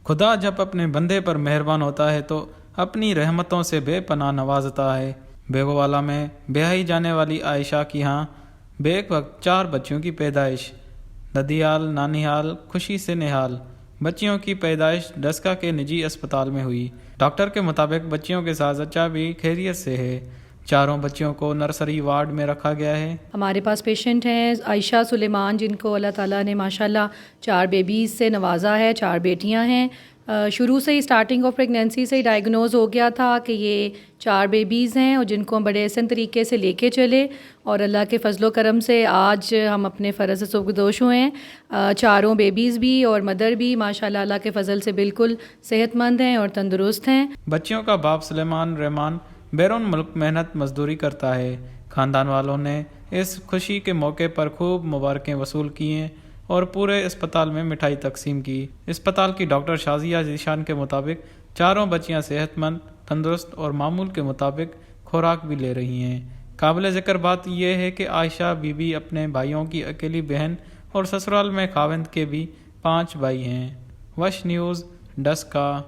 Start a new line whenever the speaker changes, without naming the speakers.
خدا جب اپنے بندے پر مہربان ہوتا ہے تو اپنی رحمتوں سے بے پناہ نوازتا ہے۔ بیگوالا میں بیاہی جانے والی عائشہ کی ہاں بیک وقت 4 بچیوں کی پیدائش۔ ددیال نانیال خوشی سے نہال۔ بچیوں کی پیدائش ڈسکا کے نجی اسپتال میں ہوئی۔ ڈاکٹر کے مطابق بچیوں کے ساتھ زچہ بھی خیریت سے ہے۔ چاروں بچیوں کو نرسری وارڈ میں رکھا گیا ہے۔
ہمارے پاس پیشنٹ ہیں عائشہ سلیمان، جن کو اللہ تعالیٰ نے ماشاءاللہ 4 بیبیز سے نوازا ہے، 4 بیٹیاں ہیں۔ شروع سے ہی اسٹارٹنگ آف پریگنینسی سے ہی ڈائگنوز ہو گیا تھا کہ یہ 4 بیبیز ہیں، اور جن کو ہم بڑے احسن طریقے سے لے کے چلے، اور اللہ کے فضل و کرم سے آج ہم اپنے فرض سے سبکدوش ہوئے ہیں۔ چاروں بیبیز بھی اور مدر بھی ماشاءاللہ اللہ کے فضل سے بالکل صحت مند ہیں اور تندرست ہیں۔
بچیوں کا باپ سلیمان رحمان بیرون ملک محنت مزدوری کرتا ہے۔ خاندان والوں نے اس خوشی کے موقع پر خوب مبارکیں وصول کی ہیں اور پورے اسپتال میں مٹھائی تقسیم کی۔ اسپتال کی ڈاکٹر شازیہ ذیشان کے مطابق چاروں بچیاں صحت مند، تندرست اور معمول کے مطابق خوراک بھی لے رہی ہیں۔ قابل ذکر بات یہ ہے کہ عائشہ بی بی اپنے بھائیوں کی اکیلی بہن اور سسرال میں خاوند کے بھی 5 بھائی ہیں۔ وش نیوز، ڈسکا۔